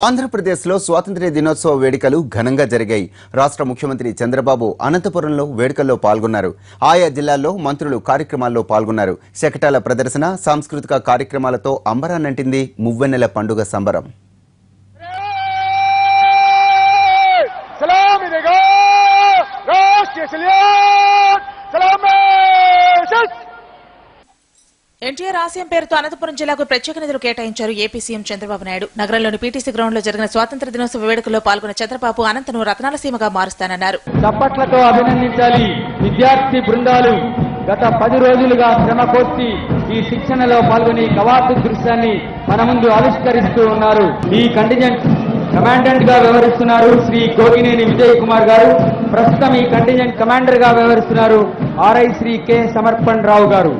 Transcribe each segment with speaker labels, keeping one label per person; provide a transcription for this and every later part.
Speaker 1: ఆంధ్రప్రదేశ్లో స్వాతంత్ర్య దినోత్సవ వేడుకలు ఘనంగా జరిగాయి. రాష్ట్ర ముఖ్యమంత్రి చంద్రబాబు అనంతపురంలో వేడుకల్లో పాల్గొన్నారు. ఆయా జిల్లాల్లో మంత్రులు కార్యక్రమాల్లో పాల్గొన్నారు. శకటాల ప్రదర్శన, సాంస్కృతిక కార్యక్రమాలతో అంబరాన్నంటింది మువ్వెన్నెల పండుగ సంబరం.
Speaker 2: ఎన్టీఆర్ ఆశయం పేరుతో అనంతపురం జిల్లాకు ప్రత్యేక నిధులు కేటాయించారు ఏపీ సీఎం చంద్రబాబు నాయుడు. నగరంలోని పీటీసీ గ్రౌండ్ లో జరిగిన స్వాతంత్ర్య దినోత్సవ వేడుకల్లో పాల్గొన్న చంద్రబాబు అనంతను రత్నాల సీమగా మారుస్తానన్నారు.
Speaker 3: చప్పట్లతో అభినందించాలి. విద్యార్థి బృందాలు గత 10 రోజులుగా శ్రమ కోర్చి ఈ శిక్షణలో పాల్గొని కవాతు దృశ్యాన్ని మన ముందు ఆవిష్కరిస్తూ ఉన్నారు. ఈ కంటింజెంట్ కమాండెంట్ గా వ్యవహరిస్తున్నారు శ్రీ గోగినేని విజయ్ కుమార్ గారు. ప్రస్తుతం ఈ కంటింజెంట్ కమాండర్ గా వ్యవహరిస్తున్నారు ఆర్ఐ శ్రీ కె సమర్పణ్ రావు గారు.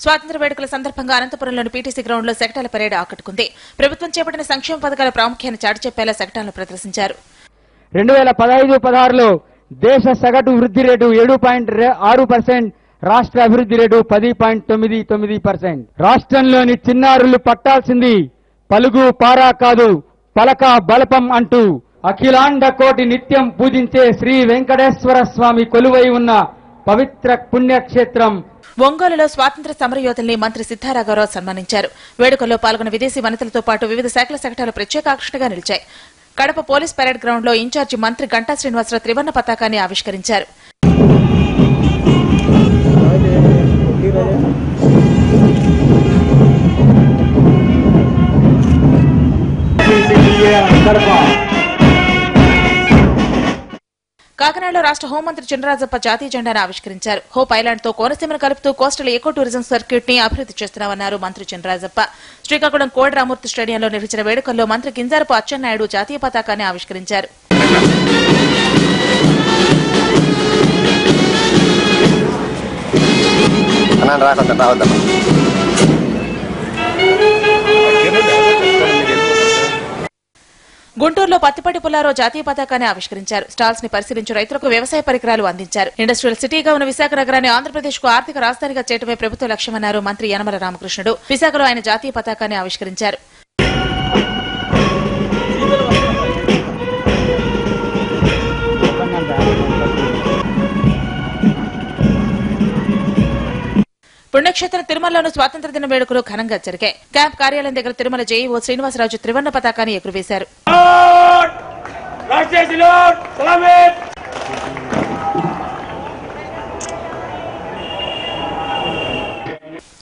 Speaker 2: స్వాతంత్ర్య వేడుకల సందర్భంగా అనంతపురంలోని పీటీసీ గ్రౌండ్ లో శకటాల పరేడ్ ఆకట్టుకుంది. ప్రభుత్వం చేపట్టిన సంక్షేమ పథకాల ప్రాముఖ్యాన్ని చాటి చెప్పేలా శకటాలను ప్రదర్శించారు.
Speaker 3: 2015-16లో దేశ సగటు వృద్ధి రేటు 7.6%, రాష్ట్ర అభివృద్ధి రేటు 10.99%. రాష్ట్రంలోని చిన్నారులు పట్టాల్సింది పలుగు పారా కాదు, పలక బలపం అంటూ అఖిలాండ కోటి నిత్యం పూజించే శ్రీ వెంకటేశ్వర స్వామి కొలువై ఉన్న పవిత్ర పుణ్యక్షేత్రం
Speaker 2: ఒంగోలులో స్వాతంత్ర్య సమరయోధుల్ని మంత్రి సిద్ధారాఘవరావు సన్మానించారు. వేడుకల్లో పాల్గొన్న విదేశీ వనితలతో పాటు వివిధ శాఖల శకటాలు ప్రత్యేక ఆకర్షణగా నిలిచాయి. కడప పోలీస్ పరేడ్ గ్రౌండ్ లో ఇన్ఛార్జి మంత్రి గంటా శ్రీనివాసరావు త్రివర్ణ పతాకాన్ని ఆవిష్కరించారు. కాకినాడలో రాష్ట్ర హోంమంత్రి చినరాజప్ప జాతీయ జెండాను ఆవిష్కరించారు. హోప్ ఐలాండ్ తో కోనసీమను కలుపుతూ కోస్టల్ ఎకో టూరిజం సర్క్యూట్ ని అభివృద్ది చేస్తున్నామన్నారు మంత్రి చినరాజప్ప. శ్రీకాకుళం కోడి రామూర్తి స్టేడియంలో నిర్వహించిన వేడుకల్లో మంత్రి కింజారపు అచ్చెన్నాయుడు జాతీయ పతాకాన్ని ఆవిష్కరించారు. గుంటూరులో పత్తిపట్టి పుల్లారావు జాతీయ పతాకాన్ని ఆవిష్కరించారు. స్టాల్స్ ని పరిశీలించి రైతులకు వ్యవసాయ పరికరాలు అందించారు. ఇండస్ట్రియల్ సిటీగా ఉన్న విశాఖ నగరాన్ని ఆంధ్రప్రదేశ్ కు ఆర్థిక రాజధానిగా చేయడమే ప్రభుత్వ లక్ష్యమన్నారు మంత్రి యనమల రామకృష్ణుడు. విశాఖలో ఆయన జాతీయ పతాకాన్ని ఆవిష్కరించారు. పుణ్యక్షేత్రం తిరుమలలోని స్వాతంత్ర్య దిన వేడుకలు ఘనంగా జరిగాయి. క్యాంప్ కార్యాలయం దగ్గర తిరుమల జేఈఓ శ్రీనివాసరాజు త్రివర్ణ పతాకాన్ని ఎగురవేశారు.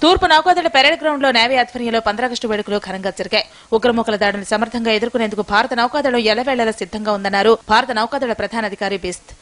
Speaker 2: తూర్పు నౌకాదళ పెరేడ్ గ్రౌండ్ లో నేవీ ఆధ్వర్యంలో 15 ఆగస్టు వేడుకలు ఘనంగా జరిగాయి. ఉగ్రముఖల దాడులను సమర్థంగా ఎదుర్కొనేందుకు భారత నౌకాదళం ఎల్లవేళలా సిద్ధంగా ఉందన్నారు భారత నౌకాదళ ప్రధాన అధికారి బిస్త్.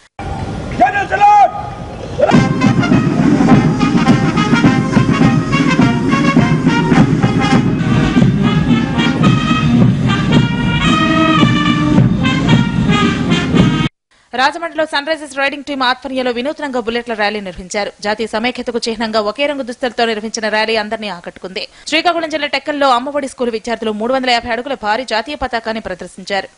Speaker 2: రాజమండ్రిలో సన్ రైజర్స్ రైడింగ్ టీం ఆధ్వర్యంలో వినూత్నంగా బుల్లెట్ల ర్యాలీ నిర్వహించారు. జాతీయ సమైక్యతకు చిహ్నంగా ఒకే రంగు దుస్తులతో నిర్వహించిన ర్యాలీ అందరినీ ఆకట్టుకుంది. శ్రీకాకుళం జిల్లా టెక్కల్లో అమ్మఒడి స్కూల్ విద్యార్థులు 350 అడుగుల భారీ జాతీయ పతాకాన్ని ప్రదర్శించారు.